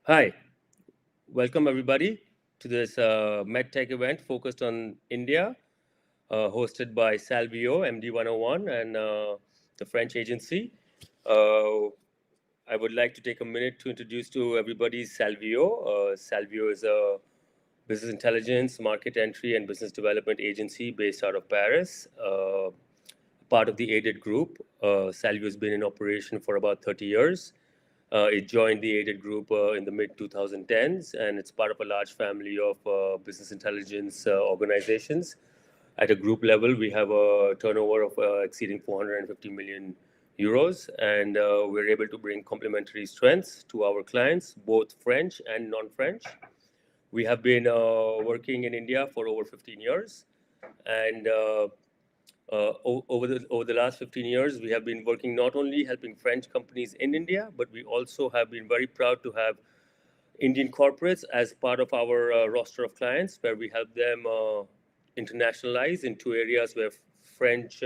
Hi, welcome everybody to this medtech event focused on India, hosted by Salvio MD101 and the French agency. Uh, I would like to take a minute to introduce to everybody Salvio. Salvio is a business intelligence, market entry, and business development agency based out of Paris, part of the Aided Group. Salvio has been in operation for about 30 years. It joined the Aided Group in the mid 2010s, and it's part of a large family of business intelligence organizations. At a group level, we have a turnover of exceeding 450 million euros, and we're able to bring complementary strengths to our clients, both French and non-French. We have been working in India for over 15 years, and over the last 15 years, we have been working not only helping French companies in India, but we also have been very proud to have Indian corporates as part of our roster of clients, where we help them internationalize into areas where French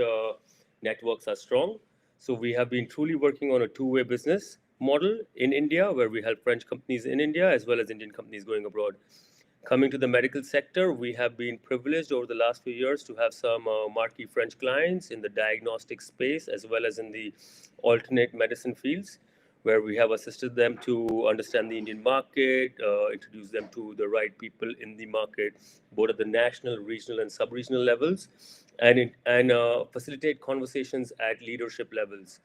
networks are strong. So we have been truly working on a two-way business model in India, where we help French companies in India as well as Indian companies going abroad. Coming to the medical sector, we have been privileged over the last few years to have some marquee French clients in the diagnostic space as well as in the alternate medicine fields, where we have assisted them to understand the Indian market, introduce them to the right people in the market, both at the national, regional, and sub regional levels, and facilitate conversations at leadership levels.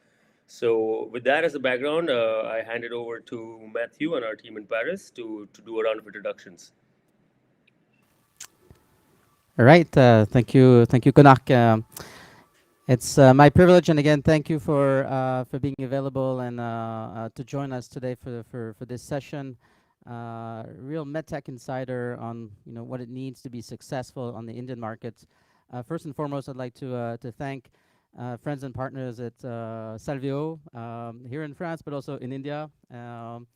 So, with that as a background, I hand it over to Matthew and our team in Paris to do a round of introductions. All right. Thank you, Konak. It's my privilege, and again, thank you for being available and to join us today for this session. Real medtech insider on what it needs to be successful on the Indian market. First and foremost, I'd like to thank friends and partners at Salvio here in France, but also in India. For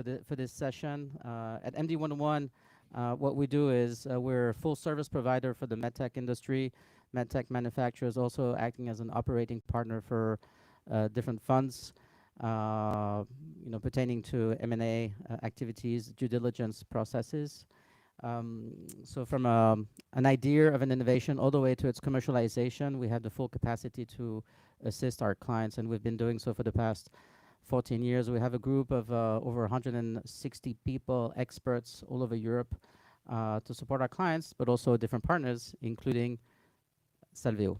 this session at MD101. What we do is we're a full service provider for the medtech industry. Medtech manufacturers also acting as an operating partner for different funds, pertaining to M&A activities, due diligence processes. So from an idea of an innovation all the way to its commercialization, we have the full capacity to assist our clients, and we've been doing so for the past 14 years. We have a group of over 160 people, experts all over Europe to support our clients, but also different partners, including Salvio.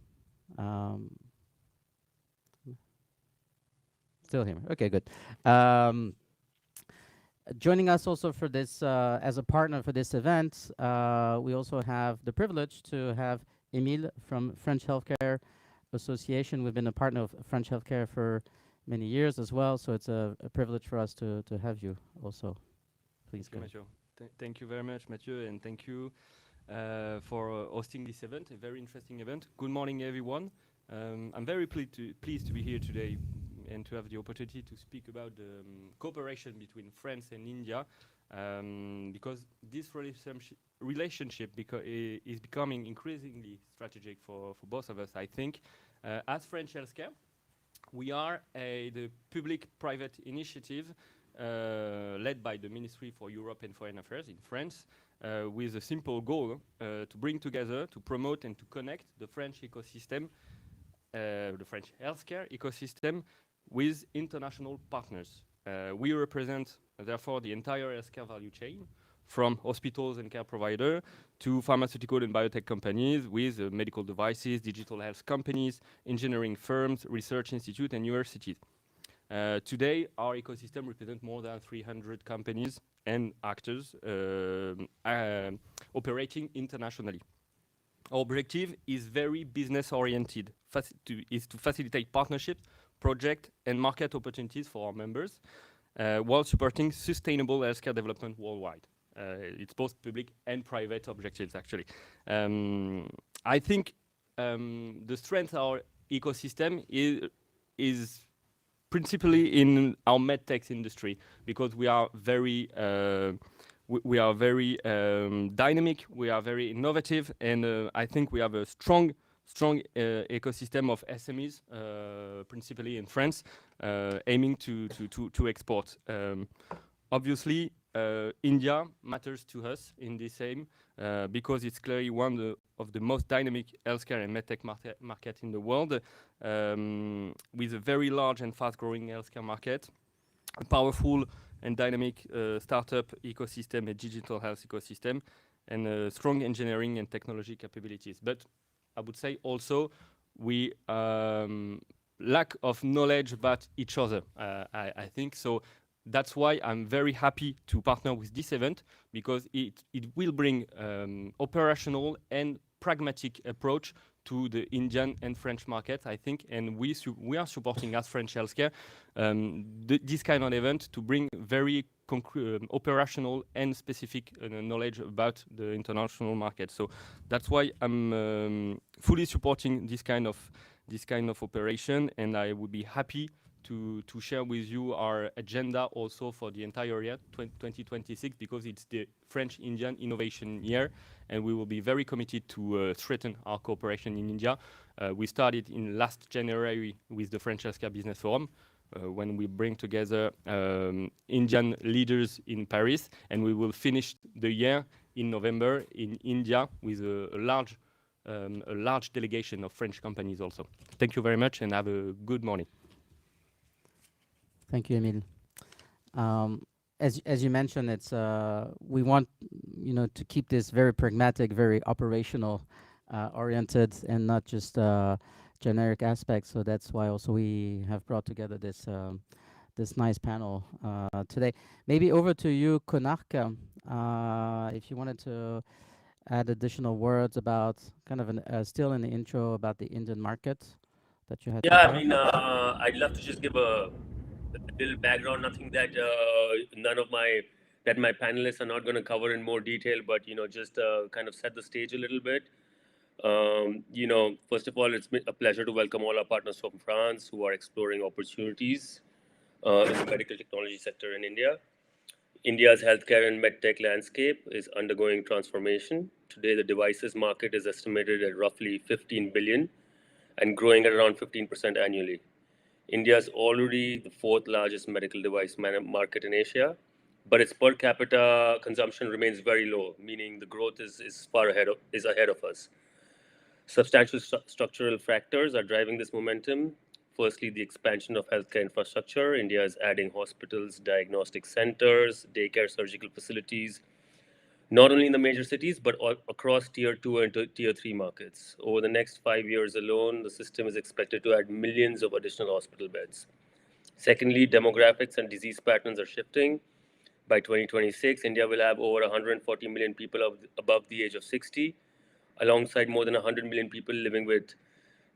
Still here. Okay, good. Joining us also for this, as a partner for this event, we also have the privilege to have Emile from French Healthcare Association. We've been a partner of French Healthcare for many years as well, so it's a privilege for us to have you also. Please go. Thank you very much, Mathieu, and thank you for hosting this event, a very interesting event. Good morning, everyone. I'm very pleased to be here today and to have the opportunity to speak about the cooperation between France and India, because this relationship is becoming increasingly strategic for both of us, I think. As French Healthcare, we are the public-private initiative led by the Ministry for Europe and Foreign Affairs in France, with a simple goal to bring together, to promote and to connect the French ecosystem, the French healthcare ecosystem, with international partners. We represent, therefore, the entire healthcare value chain, from hospitals and care providers to pharmaceutical and biotech companies with medical devices, digital health companies, engineering firms, research institutes, and universities. Today, our ecosystem represents more than 300 companies and actors operating internationally. Our objective is very business-oriented, is to facilitate partnerships, project and market opportunities for our members, while supporting sustainable healthcare development worldwide. It's both public and private objectives, actually. I think the strength of our ecosystem is principally in our medtech industry, because we are very dynamic, we are very innovative, and I think we have a strong strong ecosystem of SMEs, principally in France, aiming to export. Obviously, India matters to us in this aim because it's clearly one of the most dynamic healthcare and medtech market in the world, with a very large and fast-growing healthcare market, a powerful and dynamic startup ecosystem, a digital health ecosystem, and strong engineering and technology capabilities. But I would say also we lack of knowledge about each other, I think. So that's why I'm very happy to partner with this event, because it will bring operational and pragmatic approach to the Indian and French markets, I think, and we are supporting as French healthcare this kind of event to bring very operational and specific knowledge about the international market. So that's why I'm fully supporting this kind of operation, and I would be happy to share with you our agenda also for the entire year 2026, because it's the French-Indian Innovation Year, and we will be very committed to strengthen our cooperation in India. We started in last January with the French Healthcare Business Forum, when we bring together Indian leaders in Paris, and we will finish the year in November in India with a large delegation of French companies also. Thank you very much, and have a good morning. Thank you, Emile. As you mentioned, it's we want to keep this very pragmatic, very operational oriented, and not just generic aspects. So that's why also we have brought together this nice panel today. Maybe over to you, Konark, if you wanted to add additional words about kind of still in the intro about the Indian market that you had. Yeah, I mean, I'd love to just give a little background. Nothing that my panelists are not going to cover in more detail, but just kind of set the stage a little bit. First of all, it's been a pleasure to welcome all our partners from France who are exploring opportunities in the medical technology sector in India. India's healthcare and medtech landscape is undergoing transformation. Today, the devices market is estimated at roughly 15 billion and growing at around 15% annually. India is already the fourth largest medical device market in Asia, but its per capita consumption remains very low, meaning the growth is ahead of us. Substantial structural factors are driving this momentum. Firstly, the expansion of healthcare infrastructure. India is adding hospitals, diagnostic centers, daycare, surgical facilities, not only in the major cities, but across tier 2 and tier 3 markets. Over the next 5 years alone, the system is expected to add millions of additional hospital beds. Secondly, demographics and disease patterns are shifting. By 2026, India will have over 140 million people above the age of 60, alongside more than 100 million people living with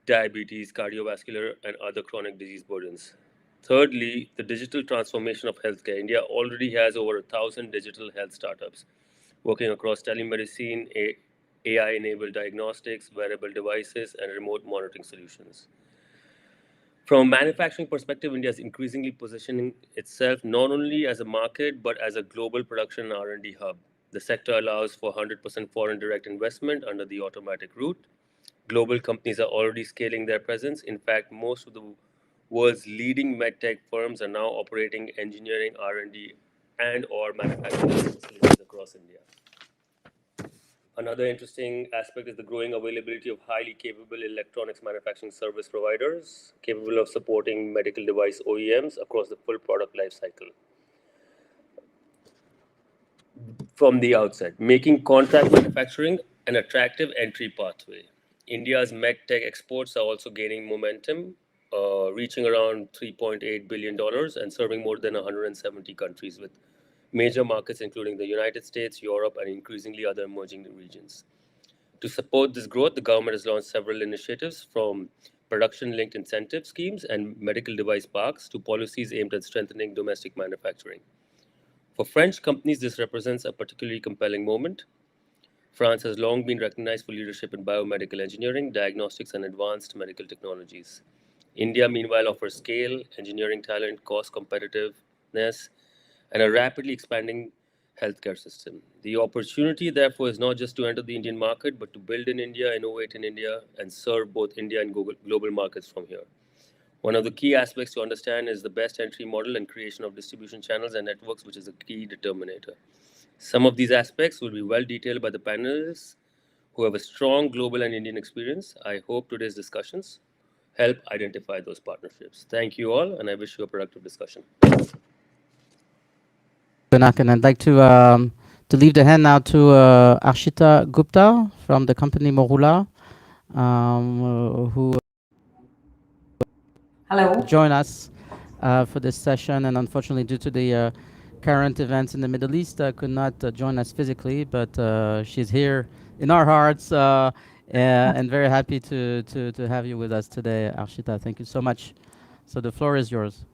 diabetes, cardiovascular, and other chronic disease burdens. Thirdly, the digital transformation of healthcare. India already has over 1,000 digital health startups working across telemedicine, AI-enabled diagnostics, wearable devices, and remote monitoring solutions. From a manufacturing perspective, India is increasingly positioning itself not only as a market, but as a global production and R&D hub. The sector allows for 100% foreign direct investment under the automatic route. Global companies are already scaling their presence. In fact, most of the world's leading medtech firms are now operating engineering, R&D, and/or manufacturing facilities across India. Another interesting aspect is the growing availability of highly capable electronics manufacturing service providers capable of supporting medical device OEMs across the full product life cycle. From the outset, making contract manufacturing an attractive entry pathway. India's medtech exports are also gaining momentum, reaching around $3.8 billion and serving more than 170 countries, with major markets including the United States, Europe, and increasingly other emerging regions. To support this growth, the government has launched several initiatives, from production-linked incentive schemes and medical device parks to policies aimed at strengthening domestic manufacturing. For French companies, this represents a particularly compelling moment. France has long been recognized for leadership in biomedical engineering, diagnostics, and advanced medical technologies. India, meanwhile, offers scale, engineering talent, cost competitiveness, and a rapidly expanding healthcare system. The opportunity, therefore, is not just to enter the Indian market, but to build in India, innovate in India, and serve both India and global markets from here. One of the key aspects to understand is the best entry model and creation of distribution channels and networks, which is a key determinator. Some of these aspects will be well detailed by the panelists who have a strong global and Indian experience. I hope today's discussions help identify those partnerships. Thank you all, and I wish you a productive discussion. Kunak, and I'd like to leave the hand now to Arshita Gupta from the company Morula, who Hello. join us for this session. And unfortunately, due to the current events in the Middle East, could not join us physically, but she's here in our hearts, and very happy to have you with us today, Arshita. Thank you so much. So the floor is yours.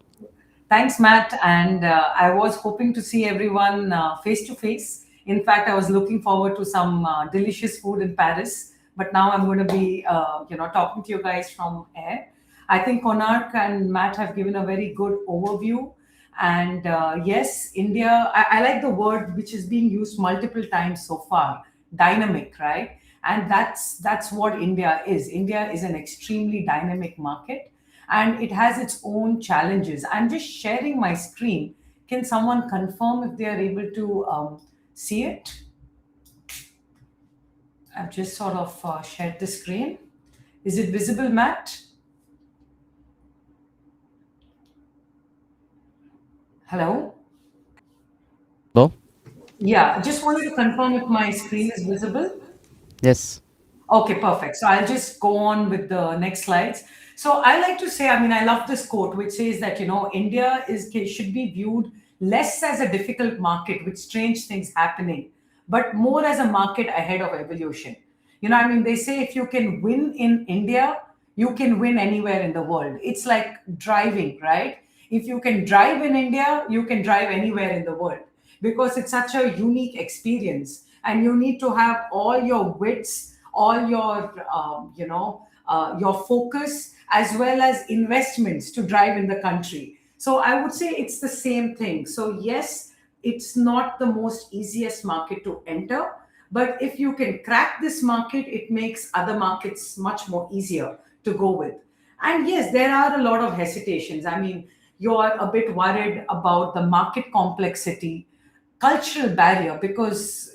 Thanks, Matt. And I was hoping to see everyone face to face. In fact, I was looking forward to some delicious food in Paris. But now I'm going to be, talking to you guys from air. I think Konark and Matt have given a very good overview. And yes, India, I like the word which is being used multiple times so far, dynamic, right? And that's what India is. India is an extremely dynamic market and it has its own challenges. I'm just sharing my screen. Can someone confirm if they are able to see it? I've just sort of shared the screen. Is it visible, Matt? Hello? Hello? Yeah, just wanted to confirm if my screen is visible. Yes. Okay, perfect. So I'll just go on with the next slides. So I like to say, I mean, I love this quote, which says that, India should be viewed less as a difficult market with strange things happening, but more as a market ahead of evolution. I mean, they say if you can win in India, you can win anywhere in the world. It's like driving, right? If you can drive in India, you can drive anywhere in the world because it's such a unique experience. And you need to have all your wits, all your focus, as well as investments to drive in the country. So I would say it's the same thing. So yes, it's not the most easiest market to enter, but if you can crack this market, it makes other markets much more easier to go with. And yes, there are a lot of hesitations. I mean, you're a bit worried about the market complexity, cultural barrier, because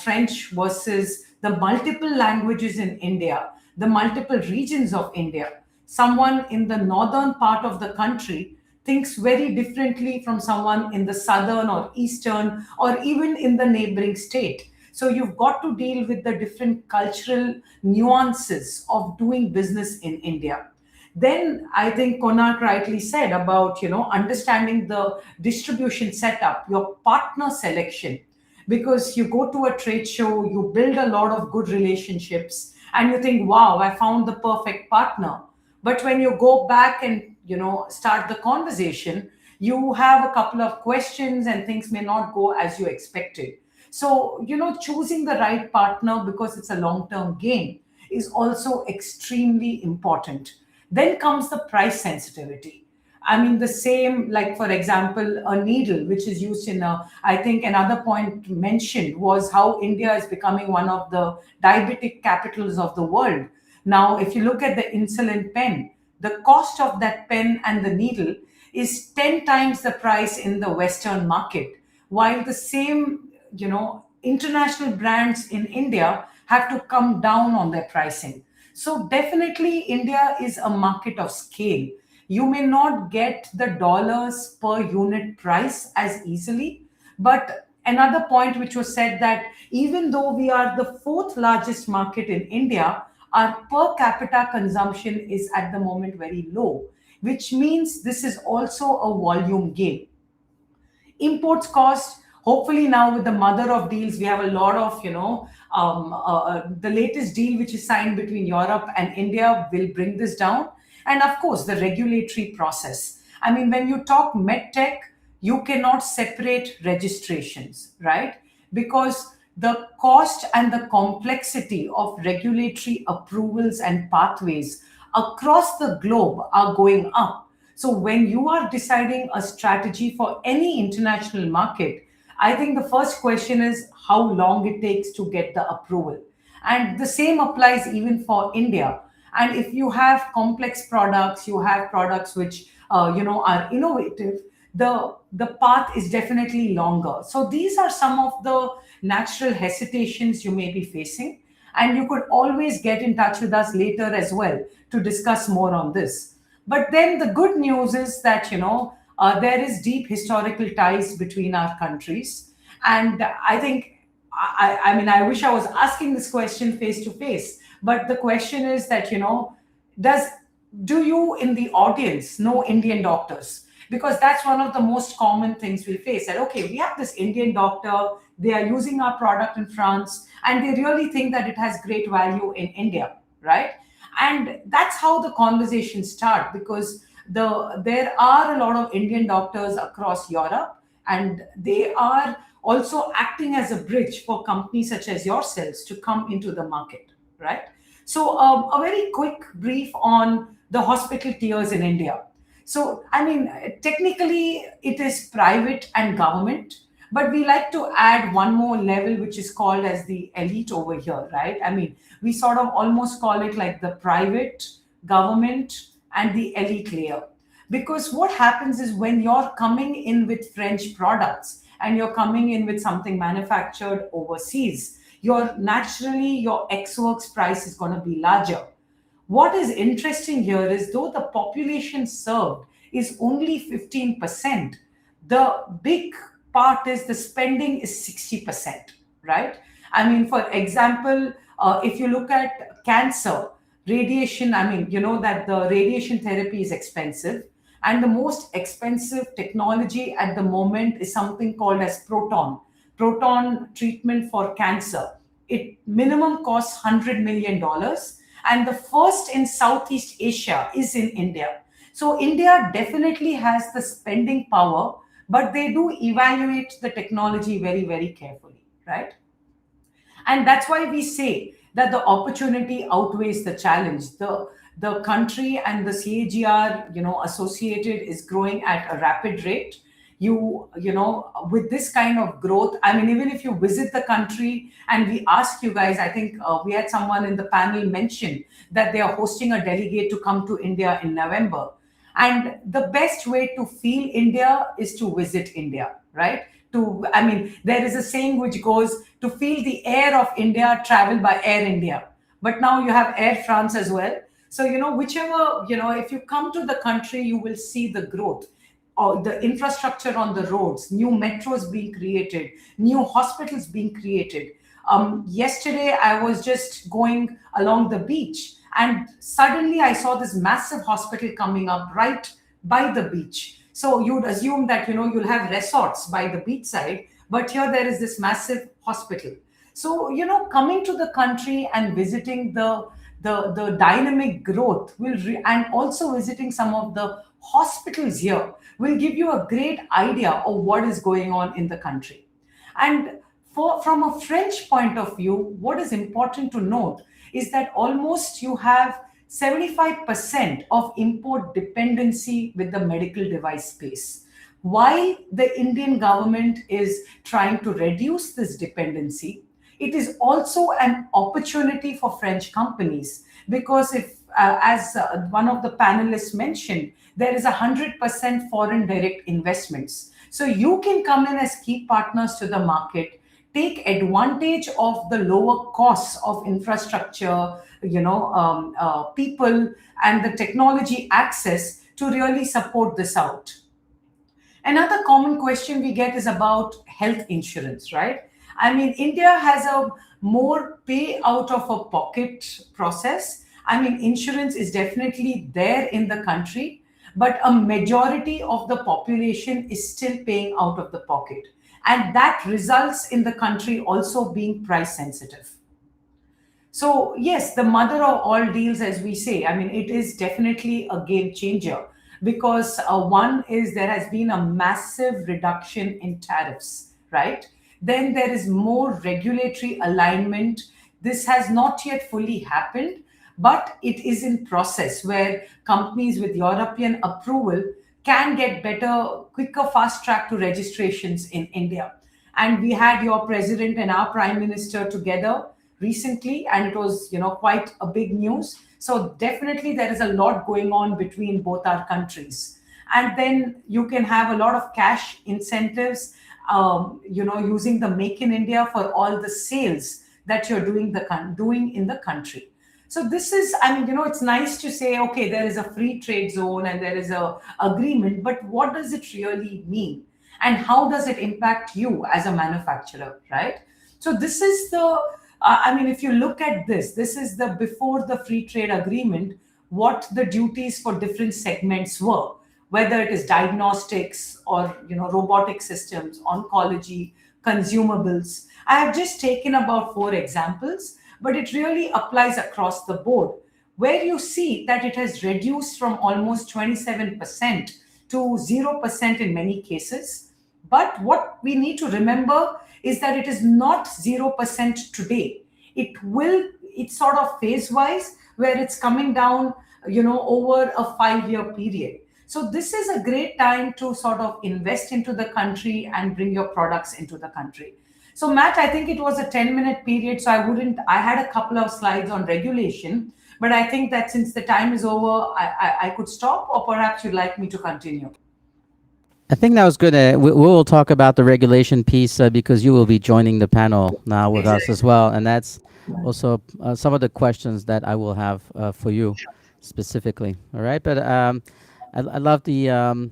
French versus the multiple languages in India, the multiple regions of India. Someone in the northern part of the country thinks very differently from someone in the southern or eastern or even in the neighboring state. So you've got to deal with the different cultural nuances of doing business in India. Then I think Konark rightly said about understanding the distribution setup, your partner selection, because you go to a trade show, you build a lot of good relationships, and you think, wow, I found the perfect partner. But when you go back and start the conversation, you have a couple of questions and things may not go as you expected. So choosing the right partner, because it's a long term game, is also extremely important. Then comes the price sensitivity. I mean, the same, like, for example, a needle, which is used in I think another point mentioned was how India is becoming one of the diabetic capitals of the world. Now, if you look at the insulin pen, the cost of that pen and the needle is 10 times the price in the Western market, while the same, international brands in India have to come down on their pricing. So definitely India is a market of scale. You may not get the dollars per unit price as easily, but another point which was said, that even though we are the fourth largest market in India, our per capita consumption is at the moment very low, which means this is also a volume game. Imports cost, hopefully now with the mother of deals, we have a lot of the latest deal which is signed between Europe and India will bring this down. And of course the regulatory process. I mean, when you talk medtech, you cannot separate registrations, right? Because the cost and the complexity of regulatory approvals and pathways across the globe are going up. So when you are deciding a strategy for any international market, I think the first question is how long it takes to get the approval. And the same applies even for India. And if you have complex products, you have products which are innovative, the path is definitely longer. So these are some of the natural hesitations you may be facing, and you could always get in touch with us later as well to discuss more on this. But then the good news is that there is deep historical ties between our countries, and I think I mean, I wish I was asking this question face to face, but the question is that does do you in the audience know Indian doctors? Because that's one of the most common things we face. That okay, we have this Indian doctor, they are using our product in France, and they really think that it has great value in India, right? And that's how the conversation start, because there are a lot of Indian doctors across Europe, and they are also acting as a bridge for companies such as yourselves to come into the market, right? So, a very quick brief on the hospital tiers in India. So, I mean, technically, it is private and government, but we like to add one more level, which is called as the elite over here, right? I mean, we sort of almost call it like the private, government, and the elite layer. Because what happens is when you're coming in with French products and you're coming in with something manufactured overseas, your ex works price is going to be larger. What is interesting here is though the population served is only 15%, the big part is the spending is 60%, right? I mean, for example, if you look at cancer, radiation, I mean, you know that the radiation therapy is expensive. And the most expensive technology at the moment is something called as proton treatment for cancer. It minimum costs $100 million, and the first in Southeast Asia is in India. So India definitely has the spending power, but they do evaluate the technology very, very carefully, right? And that's why we say that the opportunity outweighs the challenge. The country and the CAGR, associated is growing at a rapid rate. With this kind of growth, I mean, even if you visit the country and we ask you guys, I think we had someone in the panel mention that they are hosting a delegate to come to India in November. And the best way to feel India is to visit India, right? I mean, there is a saying which goes, to feel the air of India, travel by Air India. But now you have Air France as well. So, whichever, if you come to the country, you will see the growth or the infrastructure on the roads, new metros being created, new hospitals being created. Yesterday, I was just going along the beach, and suddenly I saw this massive hospital coming up right by the beach. So you'd assume that you'll have resorts by the beachside, but here there is this massive hospital. So coming to the country and visiting the dynamic growth and also visiting some of the hospitals here will give you a great idea of what is going on in the country. And from a French point of view, what is important to note is that almost you have 75% of import dependency with the medical device space. While the Indian government is trying to reduce this dependency, it is also an opportunity for French companies, because if, as one of the panelists mentioned, there is 100% foreign direct investments. So you can come in as key partners to the market, take advantage of the lower costs of infrastructure, people, and the technology access to really support this out. Another common question we get is about health insurance, right? I mean, India has a more pay out of a pocket process. I mean, insurance is definitely there in the country, but a majority of the population is still paying out of the pocket. And that results in the country also being price sensitive. So, yes, the mother of all deals, as we say, I mean, it is definitely a game changer, because one is there has been a massive reduction in tariffs, right? Then there is more regulatory alignment. This has not yet fully happened, but it is in process where companies with European approval can get better, quicker fast track to registrations in India. And we had your president and our prime minister together recently, and it was, quite a big news. So definitely there is a lot going on between both our countries. And then you can have a lot of cash incentives, using the Make in India for all the sales that you're doing in the country. So this is, I mean, it's nice to say, okay, there is a free trade zone and there is a agreement, but what does it really mean? And how does it impact you as a manufacturer, right? So this is I mean, if you look at this is the before the free trade agreement, what the duties for different segments were, whether it is diagnostics or, robotic systems, oncology, consumables. I have just taken about four examples, but it really applies across the board, where you see that it has reduced from almost 27% to 0% in many cases. But what we need to remember is that it is not 0% today. It's sort of phase wise, where it's coming down, over a 5-year period. So this is a great time to sort of invest into the country and bring your products into the country. So Matt, I think it was a 10-minute period, so I had a couple of slides on regulation, but I think that since the time is over, I could stop, or perhaps you'd like me to continue. I think that was good. We will talk about the regulation piece because you will be joining the panel now with us as well, and that's also some of the questions that I will have for you specifically. All right, but I love the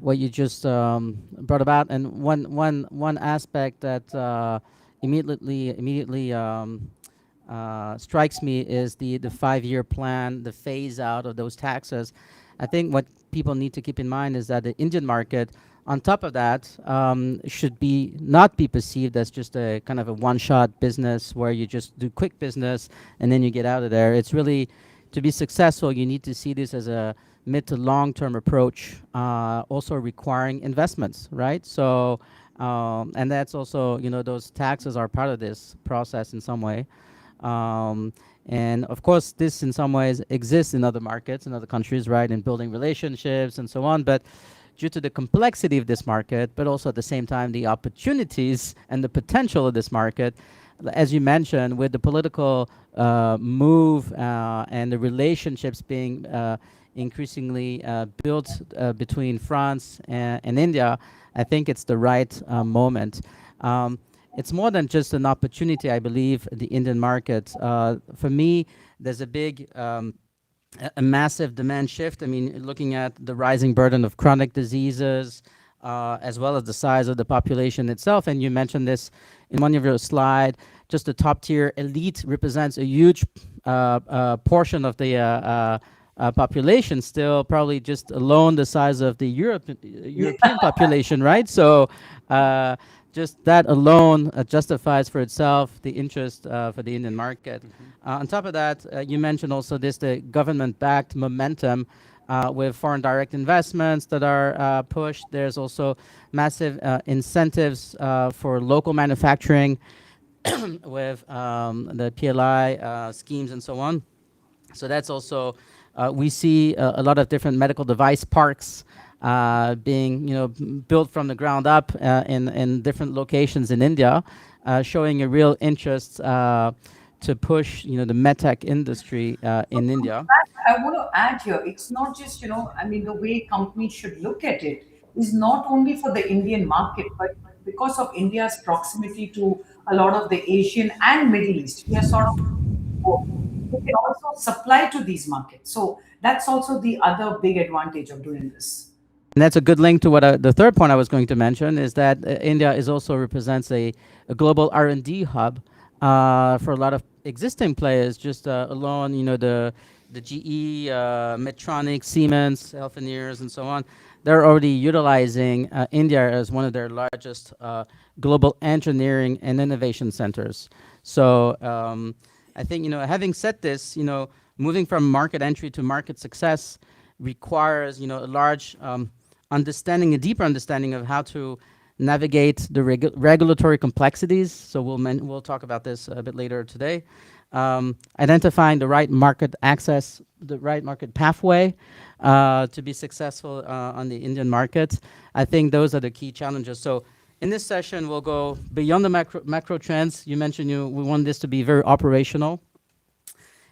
what you just brought about, and one aspect that immediately strikes me is the 5-year plan, the phase out of those taxes. I think what people need to keep in mind is that the Indian market, on top of that, should be not be perceived as just a kind of a one-shot business where you just do quick business and then you get out of there. It's really, to be successful, you need to see this as a mid to long-term approach, also requiring investments, right? So, and that's also, those taxes are part of this process in some way. And of course, this in some ways exists in other markets, in other countries, right, in building relationships and so on. But due to the complexity of this market, but also at the same time, the opportunities and the potential of this market, as you mentioned, with the political move and the relationships being increasingly built between France and India, I think it's the right moment. It's more than just an opportunity, I believe, the Indian market. For me, there's a massive demand shift. I mean, looking at the rising burden of chronic diseases, as well as the size of the population itself. And you mentioned this in one of your slides, just the top tier elite represents a huge portion of the population, still probably just alone the size of the European population, right? So just that alone justifies for itself the interest for the Indian market. On top of that, you mentioned also the government-backed momentum with foreign direct investments that are pushed. There's also massive incentives for local manufacturing with the PLI schemes and so on. So that's also, we see a lot of different medical device parks being built from the ground up in different locations in India, showing a real interest to push the medtech industry in India. I want to add here, it's not just, I mean, the way companies should look at it is not only for the Indian market, but because of India's proximity to a lot of the Asian and Middle East, we are sort of, we can also supply to these markets. So that's also the other big advantage of doing this. And that's a good link to what the third point I was going to mention is that India is also represents a global R&D hub for a lot of existing players. Just alone, the GE, Medtronic, Siemens, Healthineers, and so on. They're already utilizing India as one of their largest global engineering and innovation centers. So I think having said this, moving from market entry to market success requires a large understanding, a deeper understanding of how to navigate the regulatory complexities. So we'll talk about this a bit later today. Identifying the right market access, the right market pathway to be successful on the Indian market. I think those are the key challenges. So In this session, we'll go beyond the macro trends. You mentioned we want this to be very operational.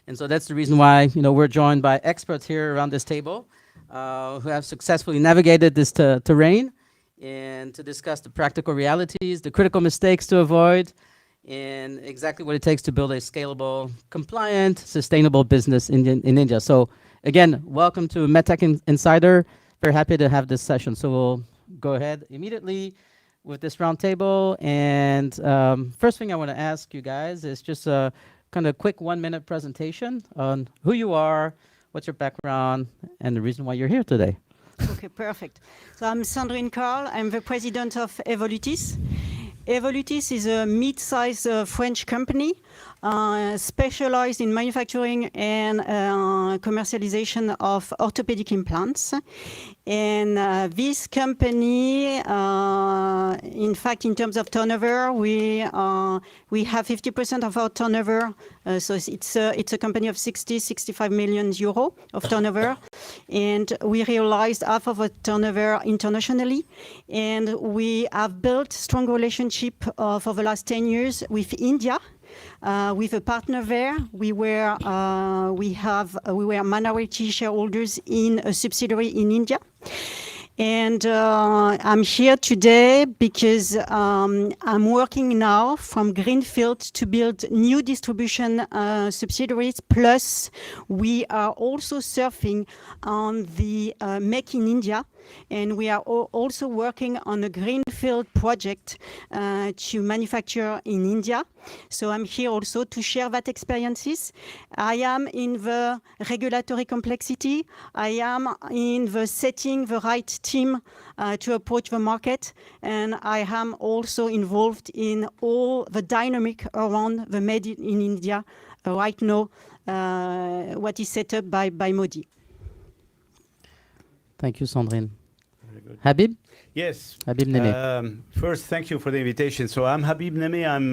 And so that's the reason why we're joined by experts here around this table who have successfully navigated this terrain, and to discuss the practical realities, the critical mistakes to avoid, and exactly what it takes to build a scalable, compliant, sustainable business in India. So again, welcome to MedTech Insider. Very happy to have this session. So we'll go ahead immediately with this roundtable. And first thing I want to ask you guys is just a kind of quick 1-minute presentation on who you are, what's your background, and the reason why you're here today. Okay, perfect. So I'm Sandrine Carl. I'm the president of Evolutis. Evolutis is a mid-sized French company specialized in manufacturing and commercialization of orthopedic implants. And this company, in fact, in terms of turnover, we have 50% of our turnover. So it's a company of 65 million euro of turnover. And we realized half of our turnover internationally. And we have built strong relationship for the last 10 years with India. With a partner there, we were minority shareholders in a subsidiary in India. And I'm here today because I'm working now from Greenfield to build new distribution subsidiaries. Plus, we are also surfing on the Make in India. And we are also working on a greenfield project to manufacture in India. So I'm here also to share that experiences. I am in the regulatory complexity. I am in the setting the right team to approach the market. And I am also involved in all the dynamic around the Made in India right now, what is set up by Modi. Thank you, Sandrine. Very good. Habib? Yes. Habib Neme. First, thank you for the invitation. So I'm Habib Neme. I'm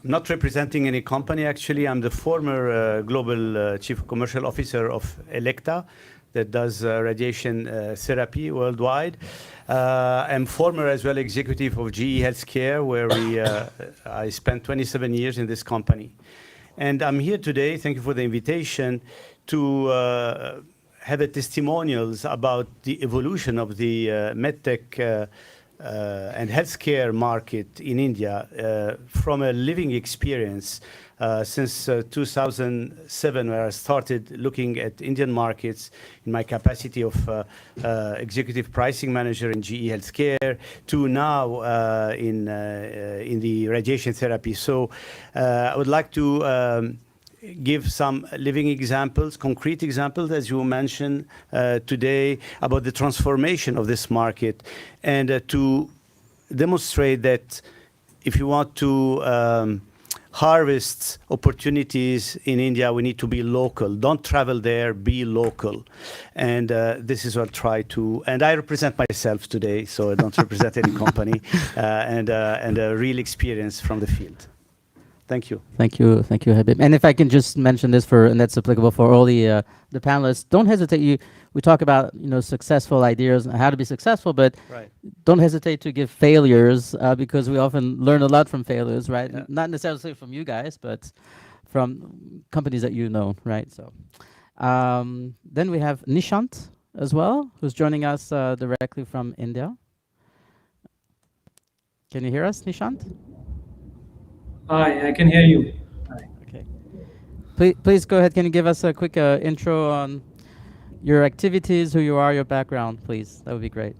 not representing any company, actually. I'm the former global chief commercial officer of Electa that does radiation therapy worldwide. I'm former as well executive of GE Healthcare, where I spent 27 years in this company. And I'm here today, thank you for the invitation, to have a testimonials about the evolution of the medtech and healthcare market in India from a living experience since 2007, where I started looking at Indian markets in my capacity of executive pricing manager in GE Healthcare, to now in the radiation therapy. So I would like to give some living examples, concrete examples, as you mentioned today, about the transformation of this market, and to demonstrate that if you want to harvest opportunities in India, we need to be local. Don't travel there, be local. And this is what I try to, and I represent myself today, so I don't represent any company, and a real experience from the field. Thank you. Thank you, Habib. And if I can just mention this and that's applicable for all the panelists, don't hesitate. We talk about successful ideas and how to be successful, but right. Don't hesitate to give failures because we often learn a lot from failures, right? Yeah. Not necessarily from you guys, but from companies that you know, right? So then we have Nishant as well, who's joining us directly from India. Can you hear us, Nishant? Hi, I can hear you. Hi. Okay. Please go ahead. Can you give us a quick intro on your activities, who you are, your background, please? That would be great.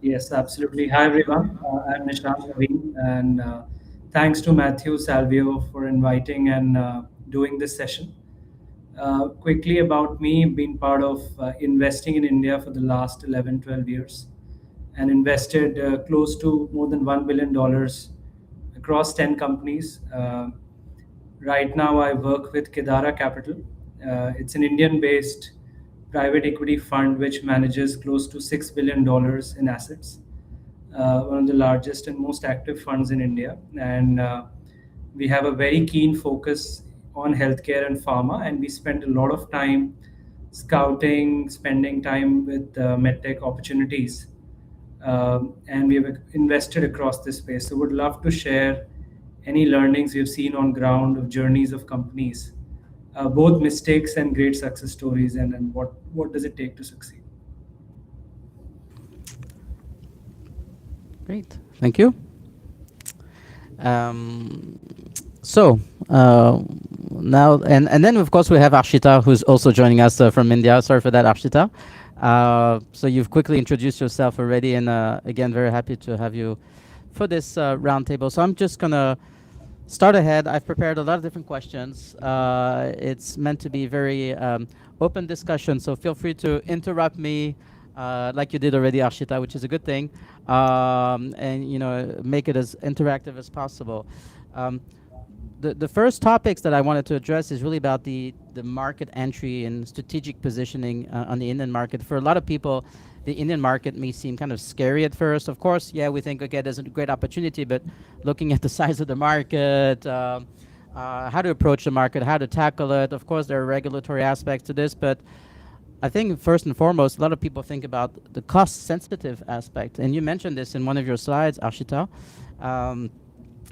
Yes, absolutely. Hi, everyone. I'm Nishant Naveen, and thanks to Matthew Salvio for inviting and doing this session. Quickly about me, been part of investing in India for the last 11, 12 years, and invested close to more than $1 billion across 10 companies. Right now, I work with Kedara Capital. It's an Indian-based private equity fund which manages close to $6 billion in assets. One of the largest and most active funds in India. And we have a very keen focus on healthcare and pharma, and we spend a lot of time scouting, spending time with medtech opportunities and we have invested across this space. So would love to share any learnings we've seen on ground of journeys of companies, both mistakes and great success stories, and what does it take to succeed. Great, thank you. So now, and then of course we have Arshita, who's also joining us from India. Sorry for that, Arshita. So you've quickly introduced yourself already, and again, very happy to have you for this roundtable. So I'm just gonna start ahead. I've prepared a lot of different questions. It's meant to be very open discussion, so feel free to interrupt me like you did already, Arshita, which is a good thing, and make it as interactive as possible. The first topics that I wanted to address is really about the market entry and strategic positioning on the Indian market. For a lot of people, the Indian market may seem kind of scary at first. Of course, yeah, we think, okay, there's a great opportunity, but looking at the size of the market, how to approach the market, how to tackle it. Of course, there are regulatory aspects to this, but I think first and foremost, a lot of people think about the cost-sensitive aspect. And you mentioned this in one of your slides, Arshita.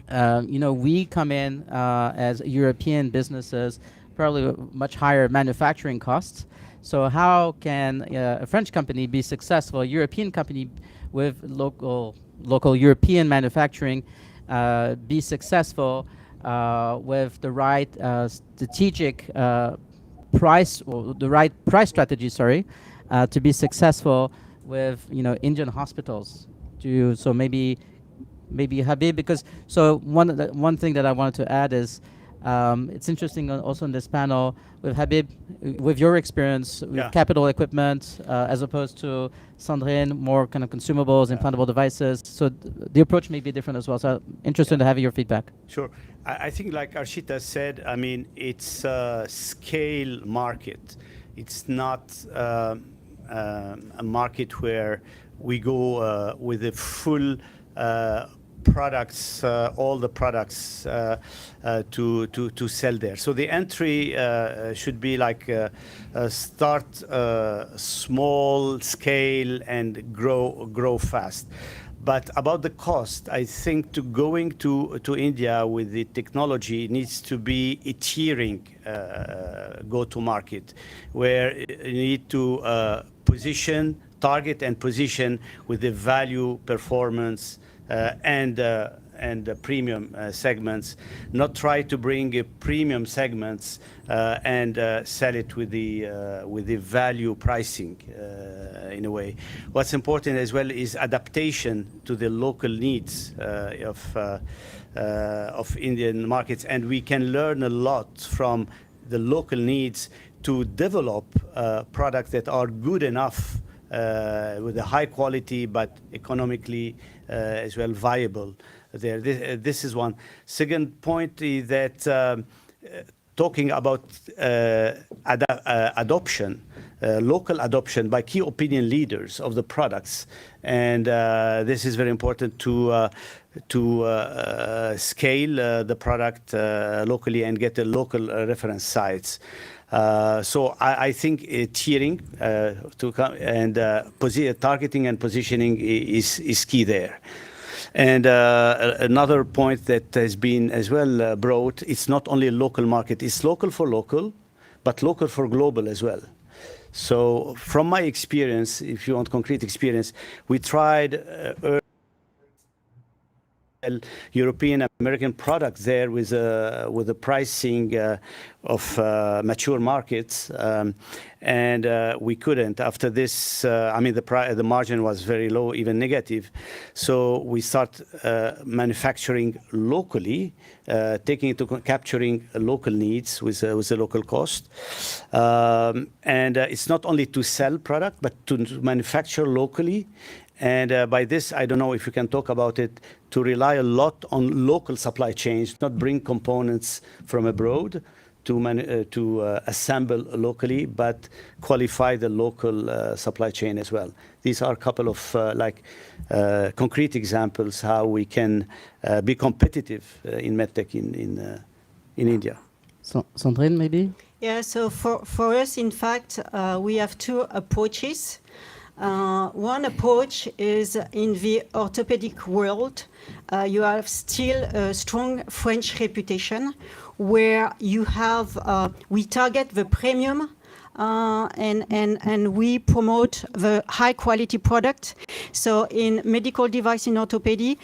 We come in as European businesses, probably much higher manufacturing costs. So how can a French company be successful, a European company with local European manufacturing be successful with the right strategic price, or the right price strategy, to be successful with Indian hospitals? So maybe Habib, because one thing that I wanted to add is it's interesting also in this panel with Habib, with your experience with capital equipment as opposed to Sandrine, more kind of consumables, implantable devices. So the approach may be different as well. So interested to have your feedback. Sure. I think like Arshita said, I mean, it's a scale market. It's not a market where we go with a full products, all the products to sell there. So the entry should be like start small scale and grow fast. But about the cost, I think going to India with the technology needs to be a tiering go-to-market, where you need to target and position with the value, performance, and premium segments, not try to bring premium segments and sell it with the value pricing in a way. What's important as well is adaptation to the local needs of Indian markets, and we can learn a lot from the local needs to develop products that are good enough with a high quality but economically as well viable there. This is one. Second point is that talking about adoption, local adoption by key opinion leaders of the products, and this is very important to scale the product locally and get the local reference sites. So I think tiering and targeting and positioning is key there. And another point that has been as well brought, it's not only a local market, it's local for local, but local for global as well. So from my experience, if you want concrete experience, we tried European American products there with the pricing of mature markets, and we couldn't. After this, I mean, the margin was very low, even negative. So we start manufacturing locally, taking into capturing local needs with a local cost. And it's not only to sell product, but to manufacture locally. And by this, I don't know if you can talk about it, to rely a lot on local supply chains, not bring components from abroad to assemble locally, but qualify the local supply chain as well. These are a couple of concrete examples how we can be competitive in medtech in India. So, Sandrine, maybe? Yeah, so for us, in fact, we have two approaches. One approach is in the orthopedic world, you have still a strong French reputation where you have, we target the premium and we promote the high quality product. So in medical device in orthopedy,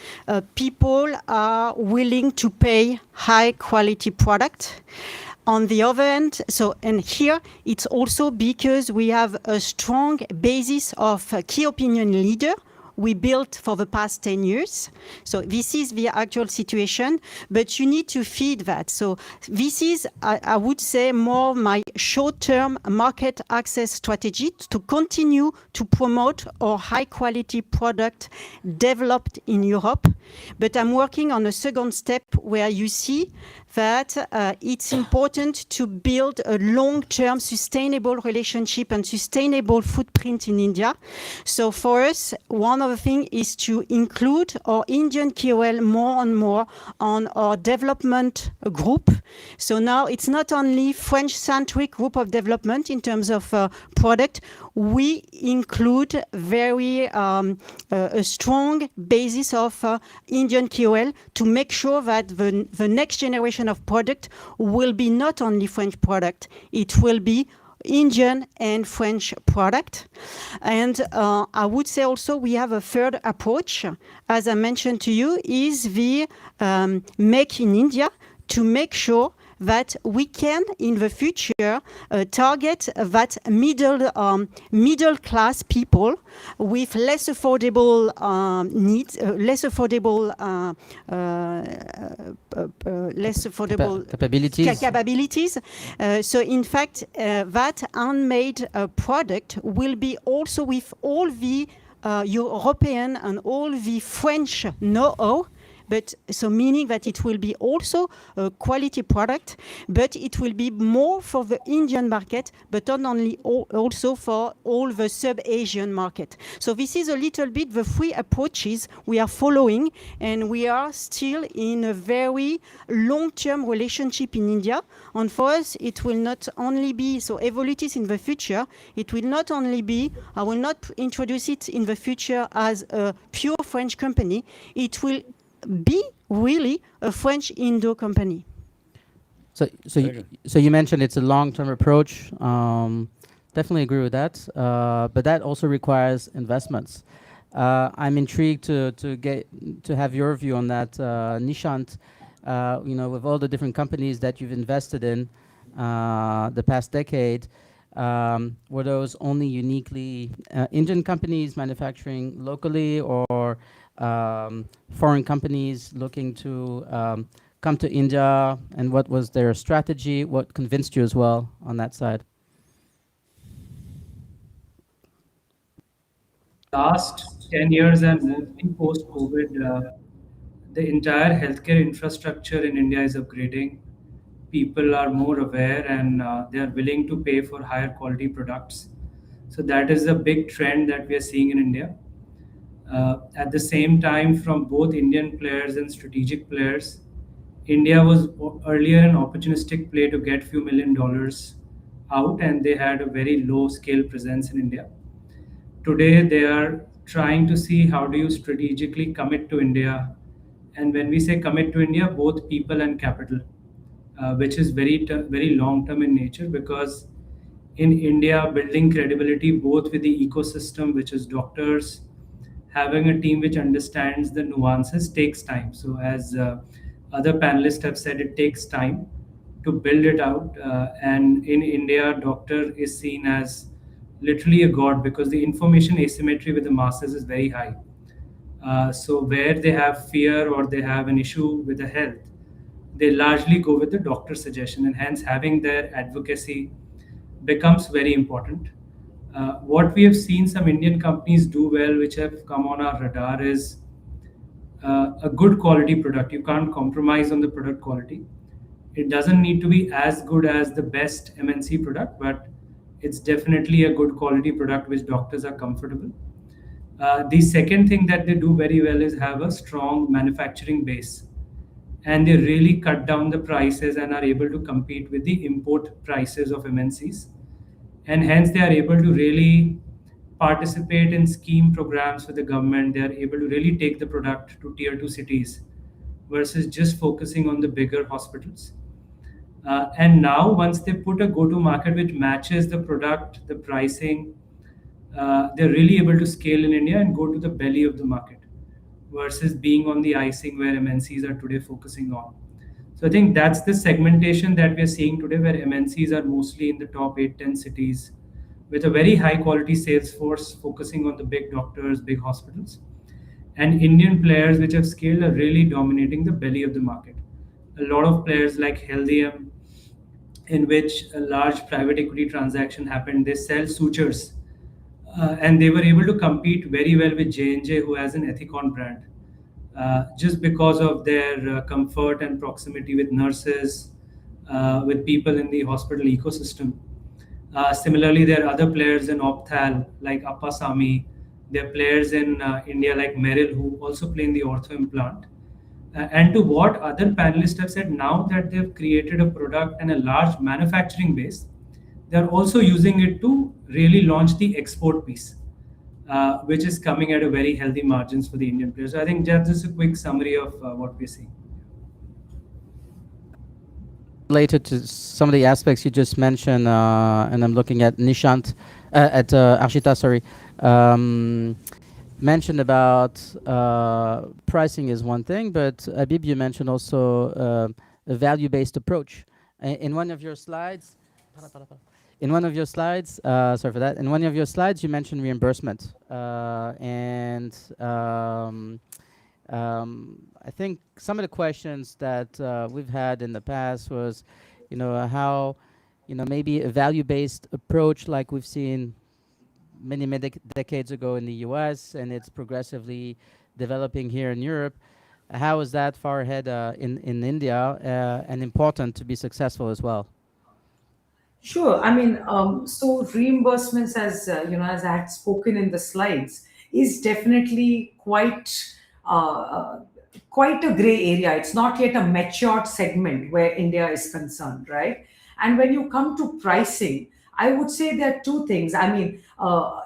people are willing to pay high quality product. On the other hand, and here it's also because we have a strong basis of key opinion leader we built for the past 10 years. So this is the actual situation, but you need to feed that. So this is, I would say, more my short-term market access strategy to continue to promote our high-quality product developed in Europe. But I'm working on a second step where you see that it's important to build a long-term sustainable relationship and sustainable footprint in India. So for us, one of the things is to include our Indian KOL more and more on our development group. So now it's not only French-centric group of development in terms of product, we include very a strong basis of Indian KOL to make sure that the next generation of product will be not only French product, it will be Indian and French product. And I would say also we have a third approach, as I mentioned to you, is the Make in India, to make sure that we can in the future target that middle class people with less affordable needs, less affordable capabilities. So in fact, that handmade product will be also with all the European and all the French know-how. But so meaning that it will be also a quality product, but it will be more for the Indian market, but not only also for all the sub-Asian market. So this is a little bit the three approaches we are following, and we are still in a very long-term relationship in India. And for us, it will not only be, so Evolutis in the future, it will not only be, I will not introduce it in the future as a pure French company, it will be really a French Indo company. So you mentioned it's a long-term approach. Definitely agree with that. But that also requires investments. I'm intrigued to have your view on that, Nishant. With all the different companies that you've invested in the past decade, were those only uniquely Indian companies manufacturing locally, or foreign companies looking to come to India, and what was their strategy? What convinced you as well on that side? Last 10 years and mostly post-COVID, the entire healthcare infrastructure in India is upgrading. People are more aware and they are willing to pay for higher quality products. So that is a big trend that we are seeing in India. At the same time, from both Indian players and strategic players, India was earlier an opportunistic play to get few $1 million out, and they had a very low scale presence in India. Today, they are trying to see how do you strategically commit to India. And when we say commit to India, both people and capital, which is very long term in nature, because in India, building credibility both with the ecosystem, which is doctors, having a team which understands the nuances takes time. So as other panelists have said, it takes time to build it out. And in India, doctor is seen as literally a god, because the information asymmetry with the masses is very high. So where they have fear or they have an issue with the health, they largely go with the doctor's suggestion, and hence having their advocacy becomes very important. What we have seen some Indian companies do well, which have come on our radar, is a good quality product. You can't compromise on the product quality. It doesn't need to be as good as the best MNC product, but it's definitely a good quality product which doctors are comfortable. The second thing that they do very well is have a strong manufacturing base, and they really cut down the prices and are able to compete with the import prices of MNCs. And hence they are able to really participate in scheme programs with the government. They are able to really take the product to tier 2 cities versus just focusing on the bigger hospitals. And now, once they put a go-to market which matches the product, the pricing, they're really able to scale in India and go to the belly of the market versus being on the icing where MNCs are today focusing on. So I think that's the segmentation that we're seeing today, where MNCs are mostly in the top 8, 10 cities with a very high quality sales force focusing on the big doctors, big hospitals. And Indian players which have scaled are really dominating the belly of the market. A lot of players like Healthium, in which a large private equity transaction happened, they sell sutures. And they were able to compete very well with J&J, who has an Ethicon brand, just because of their comfort and proximity with nurses, with people in the hospital ecosystem. Similarly, there are other players in Opthal like Appasamy. There are players in India like Merrill who also play in the ortho implant. And to what other panelists have said, now that they've created a product and a large manufacturing base, they're also using it to really launch the export piece, which is coming at a very healthy margins for the Indian players. So I think that's just a quick summary of what we're seeing. Related to some of the aspects you just mentioned, and I'm looking at Nishant, at Arshita, sorry, mentioned about pricing is one thing, but Habib, you mentioned also a value-based approach. In one of your slides, sorry for that. In one of your slides, you mentioned reimbursement, and I think some of the questions that we've had in the past was, how, maybe a value-based approach like we've seen many decades ago in the US, and it's progressively developing here in Europe. How is that far ahead in India and important to be successful as well? Sure. I mean, so reimbursements, as as I had spoken in the slides, is definitely quite a gray area. It's not yet a matured segment where India is concerned, right? And when you come to pricing, I would say there are two things. I mean,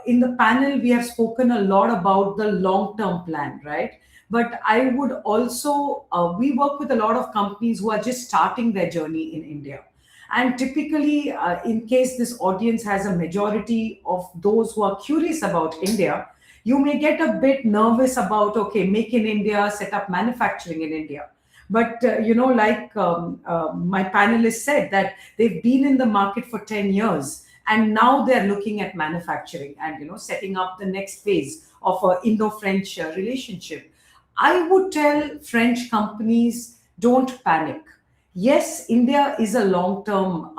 in the panel, we have spoken a lot about the long term plan, right? But I would also, we work with a lot of companies who are just starting their journey in India. And typically, in case this audience has a majority of those who are curious about India, you may get a bit nervous about, okay, make in India, set up manufacturing in India. But, like my panelists said, that they've been in the market for 10 years and now they're looking at manufacturing and, setting up the next phase of an Indo-French relationship. I would tell French companies, don't panic. Yes, India is a long-term,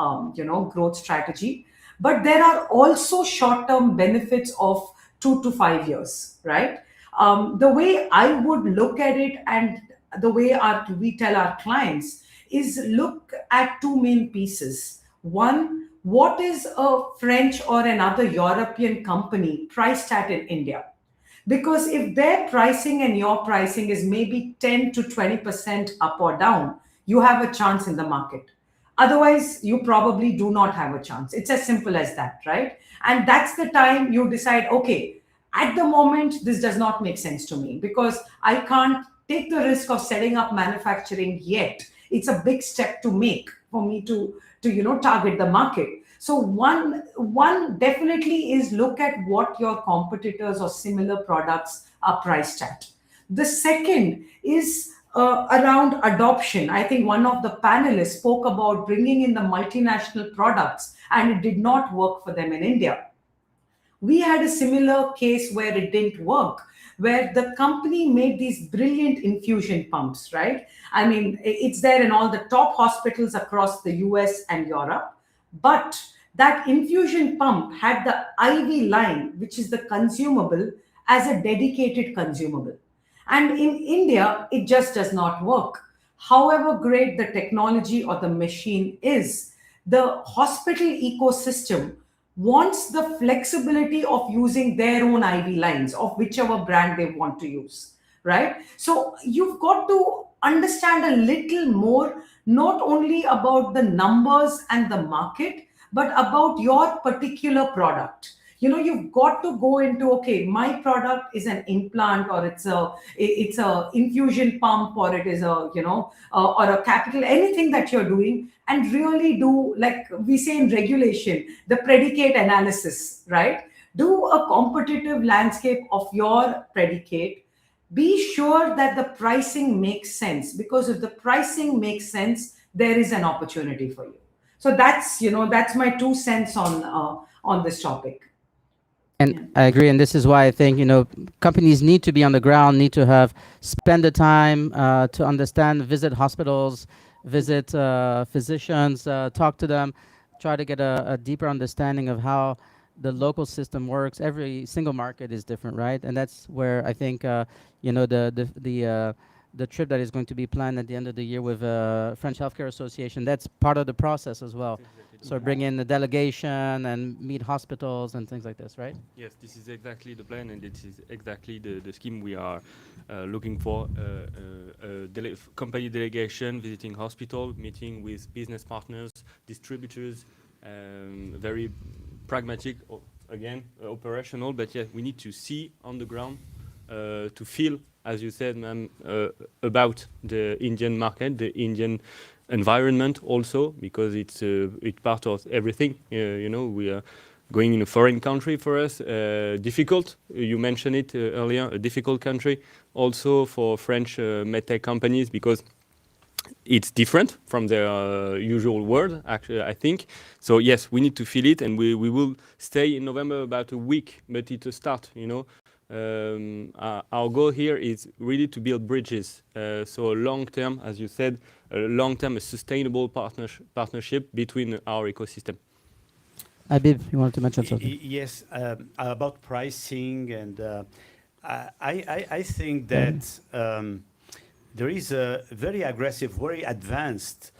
growth strategy, but there are also short-term benefits of 2 to 5 years, right? The way I would look at it, and the way we tell our clients, is look at two main pieces. One, what is a French or another European company priced at in India? Because if their pricing and your pricing is maybe 10 to 20% up or down, you have a chance in the market. Otherwise, you probably do not have a chance. It's as simple as that, right? And that's the time you decide, okay, at the moment, this does not make sense to me because I can't take the risk of setting up manufacturing yet. It's a big step to make for me to target the market. So one definitely is look at what your competitors or similar products are priced at. The second is around adoption. I think one of the panelists spoke about bringing in the multinational products and it did not work for them in India. We had a similar case where it didn't work, where the company made these brilliant infusion pumps, right? I mean, it's there in all the top hospitals across the US and Europe. But that infusion pump had the IV line, which is the consumable, as a dedicated consumable. And in India, it just does not work. However great the technology or the machine is, the hospital ecosystem wants the flexibility of using their own IV lines of whichever brand they want to use, right? So you've got to understand a little more, not only about the numbers and the market, but about your particular product. you've got to go into, okay, my product is an implant, or it's a infusion pump, or it is or a capital, anything that you're doing, and really do, like we say in regulation, the predicate analysis, right? Do a competitive landscape of your predicate. Be sure that the pricing makes sense, because if the pricing makes sense, there is an opportunity for you. So that's my 2 cents on this topic. And Yeah. I agree, and this is why I think companies need to be on the ground, need to have spend the time to understand, visit hospitals, visit physicians, talk to them, try to get a deeper understanding of how the local system works. Every single market is different, right? And that's where I think the trip that is going to be planned at the end of the year with French Healthcare Association, that's part of the process as well. So bring in the delegation and meet hospitals and things like this, right? Yes, this is exactly the plan, and this is exactly the scheme we are looking for. Company delegation, visiting hospital, meeting with business partners, distributors, very pragmatic, again, operational, but yeah, we need to see on the ground, to feel, as you said, ma'am, about the Indian market, the Indian environment also, because it's part of everything. We are going in a foreign country for us, difficult. You mentioned it earlier, a difficult country also for French medtech companies, because it's different from their usual world, actually, I think. So yes, we need to feel it, and we will stay in November about a week, but it's a start, Our goal here is really to build bridges. So long term, as you said, a sustainable partnership between our ecosystem. Habib, you wanted to mention something? Yes, about pricing, and I think that there is a very aggressive, very advanced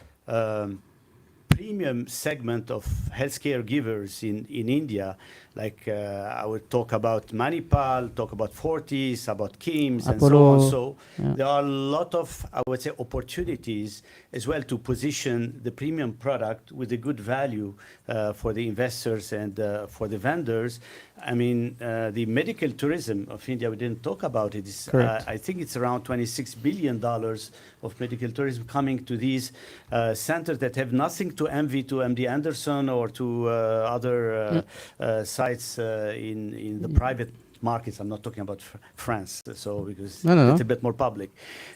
premium segment of healthcare givers in India. Like I would talk about Manipal, talk about Fortis, about Kims, and so on. So there are a lot of, I would say, opportunities as well to position the premium product with a good value for the investors and for the vendors. I mean, the medical tourism of India, we didn't talk about it. I think it's around $26 billion of medical tourism coming to these centers that have nothing to envy to MD Anderson or to other sites in the private markets. I'm not talking about France, so because it's a bit more public.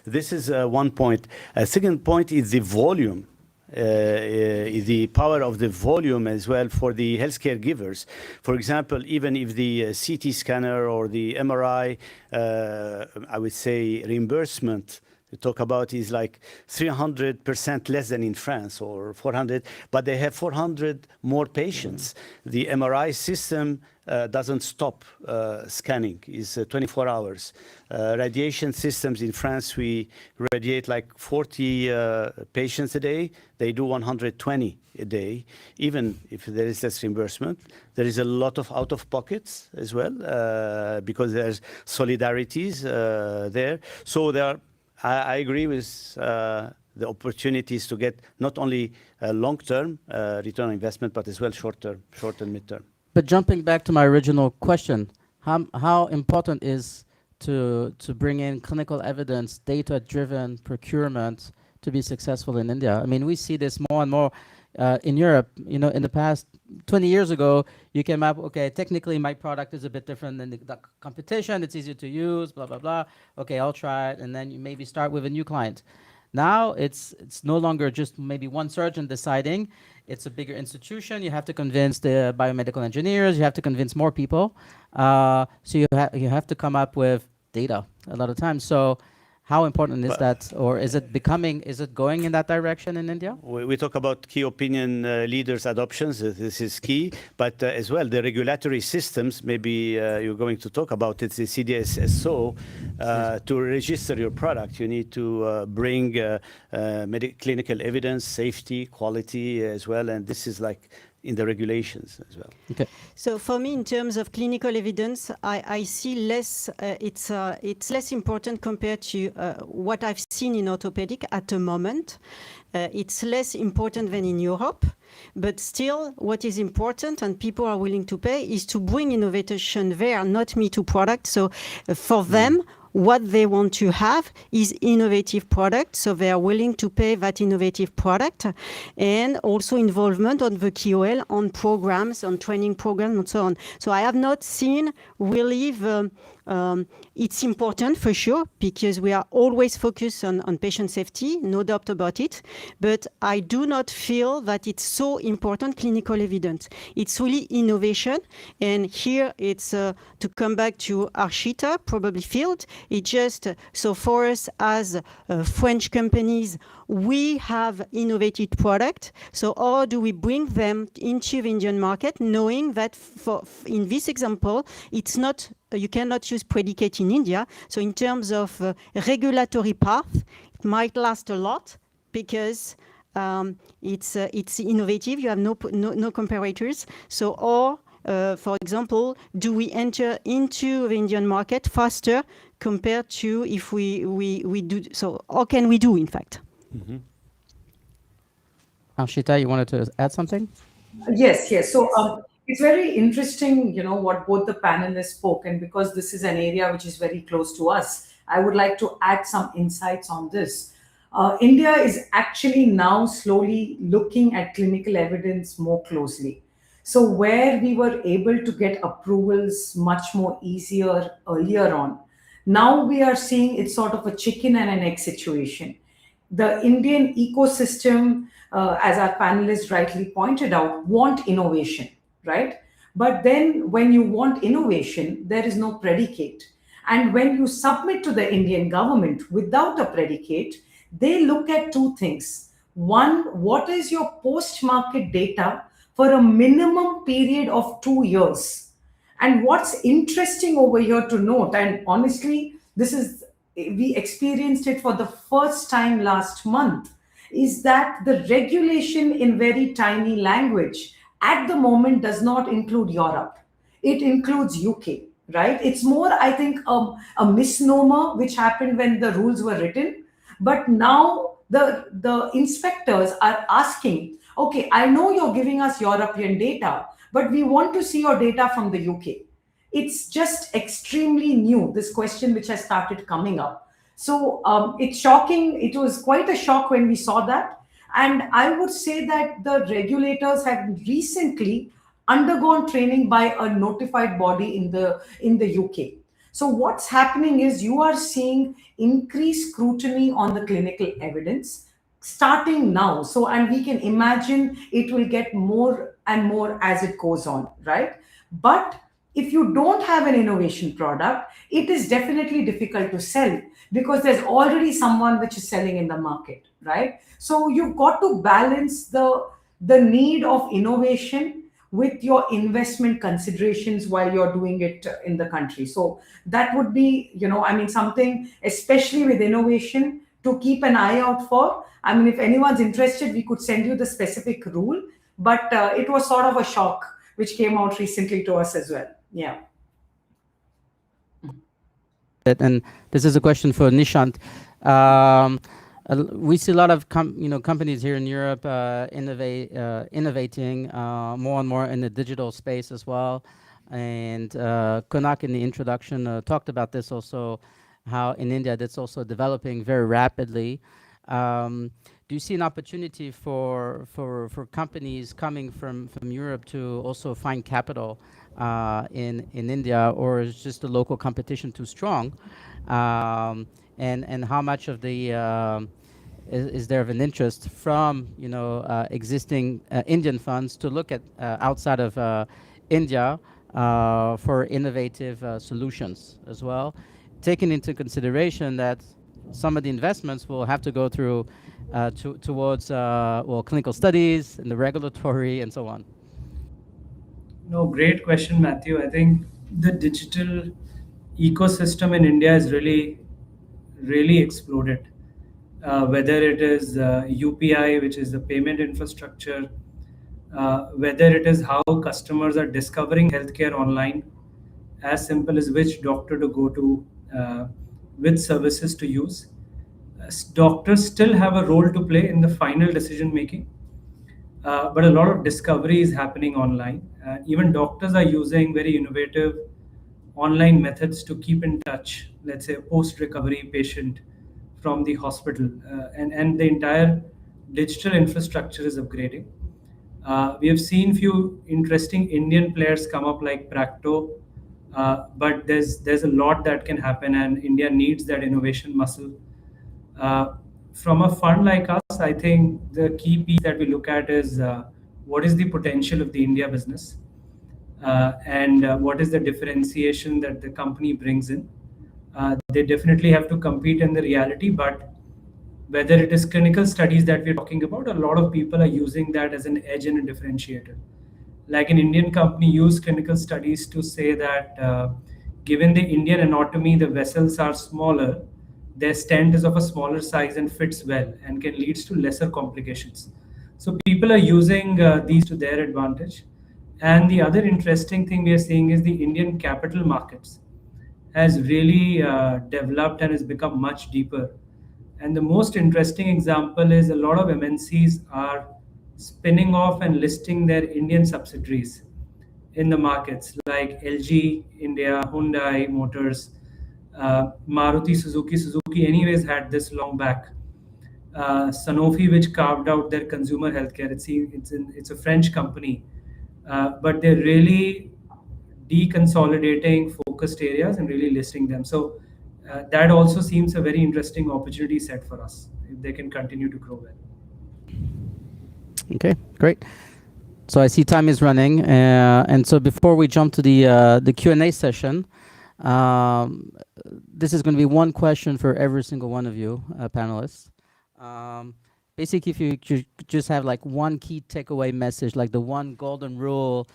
This is one point. Second point is the volume. The power of the volume as well for the healthcare givers. For example, even if the CT scanner or the MRI, I would say reimbursement, we talk about is like 300% less than in France, or 400, but they have 400 more patients. The MRI system doesn't stop scanning, is 24 hours. Radiation systems in France, we radiate like 40 patients a day. They do 120 a day, even if there is less reimbursement. There is a lot of out-of-pockets as well, because there's solidarities there. So there are, I agree with the opportunities to get not only long-term return on investment, but as well short-term, mid-term. But jumping back to my original question, how important is to bring in clinical evidence, data-driven procurement to be successful in India? I mean, we see this more and more in Europe. In the past 20 years ago, you came up, okay, technically my product is a bit different than the competition. It's easier to use, blah, blah, blah. Okay, I'll try it. And then you maybe start with a new client. Now it's no longer just maybe one surgeon deciding. It's a bigger institution. You have to convince the biomedical engineers. You have to convince more people. So you have to come up with data a lot of times. So how important is that, or is it going in that direction in India? We talk about key opinion leaders adoptions. This is key, but as well the regulatory systems. Maybe you're going to talk about it. The CDSSO to register your product, you need to bring clinical evidence, safety, quality as well, and this is like in the regulations as well. Okay. So for me, in terms of clinical evidence, I see less. It's less important compared to what I've seen in orthopedic at the moment. It's less important than in Europe, but still, what is important and people are willing to pay is to bring innovation there, not me to product. So for them, what they want to have is innovative product, so they are willing to pay that innovative product, and also involvement on the KOL, on programs, on training programs, and so on. So I have not seen really it's important for sure, because we are always focused on patient safety, no doubt about it, but I do not feel that it's so important clinical evidence. It's really innovation, and here it's to come back to Arshita, probably field. It's just, so for us as French companies, we have innovative product. So how do we bring them into the Indian market, knowing that in this example, it's not, you cannot use predicate in India. So in terms of regulatory path, it might last a lot because it's innovative. You have no comparators. So, or for example, do we enter into the Indian market faster compared to if we do? So, how can we do, in fact? Mm-hmm. Arshita, you wanted to add something? Yes. So it's very interesting, what both the panelists spoke, and because this is an area which is very close to us, I would like to add some insights on this. India is actually now slowly looking at clinical evidence more closely. So where we were able to get approvals much more easier earlier on, now we are seeing it's sort of a chicken and an egg situation. The Indian ecosystem, as our panelists rightly pointed out, want innovation, right? But then when you want innovation, there is no predicate. And when you submit to the Indian government without a predicate, they look at two things. One, what is your post-market data for a minimum period of 2 years? And what's interesting over here to note, and honestly, we experienced it for the first time last month, is that the regulation in very tiny language at the moment does not include Europe. It includes UK, right? It's more, I think, a misnomer which happened when the rules were written. But now the inspectors are asking, okay, I know you're giving us European data, but we want to see your data from the UK. It's just extremely new, this question which has started coming up. So it's shocking. It was quite a shock when we saw that. And I would say that the regulators have recently undergone training by a notified body in the UK. So what's happening is you are seeing increased scrutiny on the clinical evidence starting now. So, and we can imagine it will get more and more as it goes on, right? But if you don't have an innovation product, it is definitely difficult to sell because there's already someone which is selling in the market, right? So you've got to balance the need of innovation with your investment considerations while you're doing it in the country. So that would be, something, especially with innovation, to keep an eye out for. I mean, if anyone's interested, we could send you the specific rule, but it was sort of a shock which came out recently to us as well. Yeah. And this is a question for Nishant. We see a lot of companies here in Europe innovating more and more in the digital space as well. And Konak in the introduction talked about this also, how in India that's also developing very rapidly. Do you see an opportunity for companies coming from Europe to also find capital in India, or is just the local competition too strong? And how much of the is there of an interest from existing Indian funds to look at outside of India for innovative solutions as well, taking into consideration that some of the investments will have to go through towards clinical studies and the regulatory and so on? No, great question, Matthew. I think the digital ecosystem in India is really, really exploded. Whether it is UPI, which is the payment infrastructure, whether it is how customers are discovering healthcare online, as simple as which doctor to go to, which services to use. Doctors still have a role to play in the final decision making, but a lot of discovery is happening online. Even doctors are using very innovative online methods to keep in touch, let's say, a post recovery patient from the hospital, and the entire digital infrastructure is upgrading. We have seen few interesting Indian players come up like Practo, but there's a lot that can happen, and India needs that innovation muscle. Uh, from a fund like us, I think the key piece that we look at is what is the potential of the India business, and what is the differentiation that the company brings in. They definitely have to compete in the reality, but whether it is clinical studies that we're talking about, a lot of people are using that as an edge and a differentiator. Like an Indian company used clinical studies to say that given the Indian anatomy, the vessels are smaller, their stent is of a smaller size and fits well and can lead to lesser complications. So people are using these to their advantage. And the other interesting thing we are seeing is the Indian capital markets has really developed and has become much deeper. And the most interesting example is a lot of MNCs are spinning off and listing their Indian subsidiaries in the markets like LG India, Hyundai Motors, Maruti Suzuki. Suzuki, anyways, had this long back. Sanofi, which carved out their consumer healthcare, it's a French company, but they're really deconsolidating focused areas and really listing them. So that also seems a very interesting opportunity set for us if they can continue to grow well. Okay, great. So I see time is running, and so before we jump to the Q&A session, this is going to be one question for every single one of you panelists. Basically, if you just have like one key takeaway message, like the one golden rule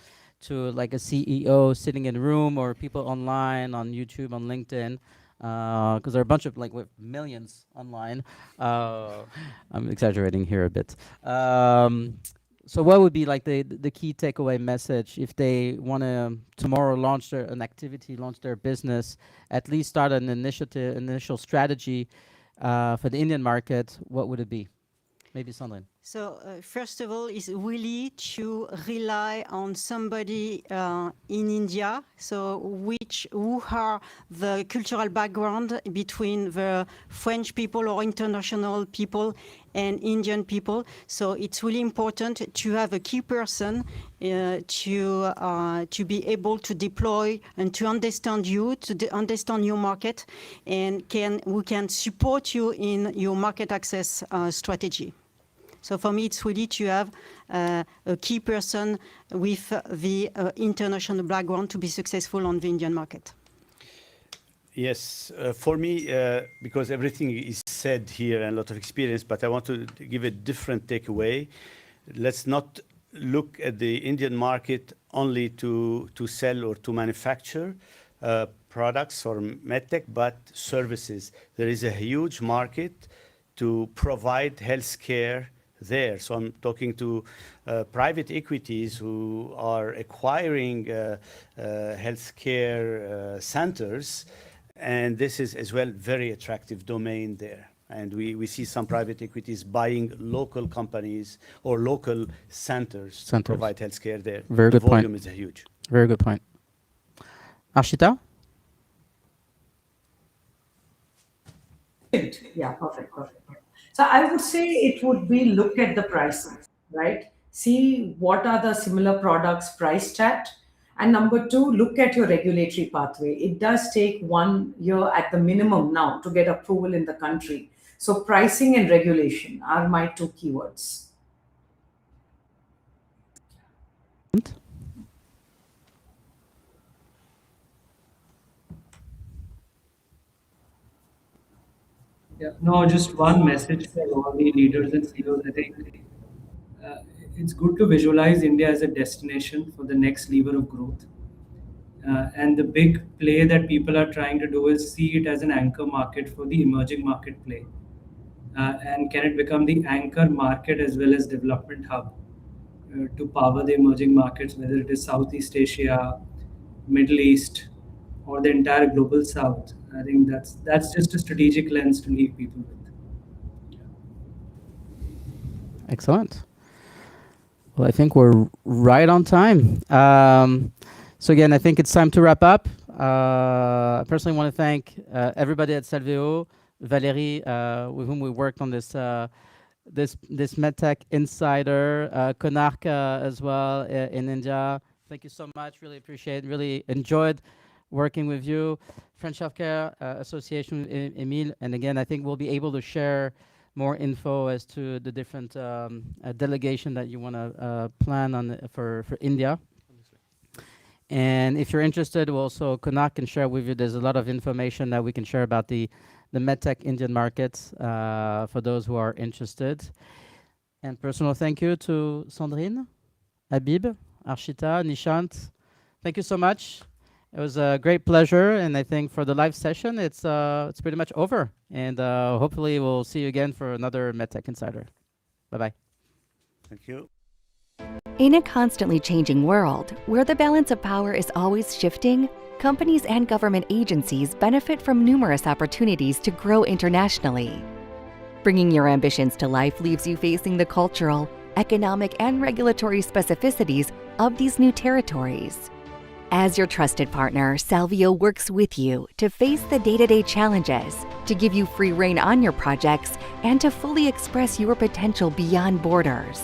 to like a CEO sitting in a room or people online on YouTube, on LinkedIn, because there are a bunch of like with millions online. I'm exaggerating here a bit. So what would be like the key takeaway message if they want to tomorrow launch an activity, launch their business, at least start an initial strategy for the Indian market? What would it be? Maybe Sandrine. So first of all, is really to rely on somebody in India. So who are the cultural background between the French people or international people and Indian people. So it's really important to have a key person to be able to deploy and to understand you, to understand your market, and who can support you in your market access strategy. So for me, it's really to have a key person with the international background to be successful on the Indian market. Yes, for me, because everything is said here and a lot of experience, but I want to give a different takeaway. Let's not look at the Indian market only to sell or to manufacture products or medtech, but services. There is a huge market to provide healthcare there. So I'm talking to private equities who are acquiring healthcare centers, and this is as well very attractive domain there. And we see some private equities buying local companies or local centers to provide healthcare there. Very the good point. volume is huge. Very good point. Ashita? Yeah, perfect. So I would say it would be look at the pricing, right? See what are the similar products priced at. And number two, look at your regulatory pathway. It does take 1 year at the minimum now to get approval in the country. So pricing and regulation are my two keywords. Yeah, no, just one message for all the leaders and CEOs. I think it's good to visualize India as a destination for the next lever of growth. And the big play that people are trying to do is see it as an anchor market for the emerging market play. And can it become the anchor market as well as development hub? to power the emerging markets, whether it is Southeast Asia, Middle East, or the entire global South. I think that's just a strategic lens to leave people with. Excellent. Well, I think we're right on time. So again, I think it's time to wrap up. I personally want to thank everybody at Salveo, Valérie, with whom we worked on this medtech insider, Konark as well in India. Thank you so much. Really appreciate it. Really enjoyed working with you. French Healthcare Association, Emile. And again, I think we'll be able to share more info as to the different delegation that you want to plan on for India. And if you're interested, we'll also Konark can share with you. There's a lot of information that we can share about the medtech Indian markets for those who are interested. And personal thank you to Sandrine, Habib, Arshita, Nishant. Thank you so much. It was a great pleasure, and I think for the live session, it's pretty much over. And hopefully we'll see you again for another MedTech Insider. Bye-bye. Thank you. In a constantly changing world, where the balance of power is always shifting, companies and government agencies benefit from numerous opportunities to grow internationally. Bringing your ambitions to life leaves you facing the cultural, economic, and regulatory specificities of these new territories. As your trusted partner, Salveo works with you to face the day-to-day challenges, to give you free rein on your projects, and to fully express your potential beyond borders.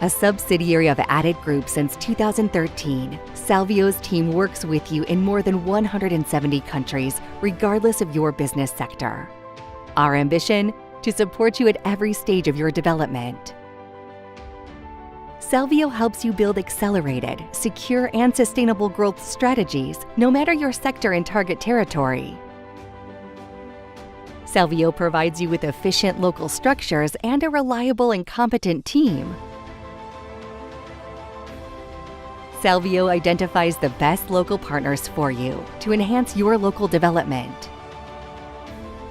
A subsidiary of Added Group since 2013, Salveo's team works with you in more than 170 countries, regardless of your business sector. Our ambition? To support you at every stage of your development. Salveo helps you build accelerated, secure, and sustainable growth strategies, no matter your sector and target territory. Salveo provides you with efficient local structures and a reliable and competent team. Salveo identifies the best local partners for you to enhance your local development.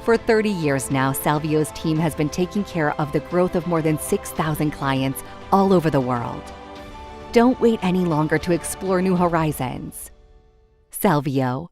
For 30 years now, Salveo's team has been taking care of the growth of more than 6,000 clients all over the world. Don't wait any longer to explore new horizons. Salveo,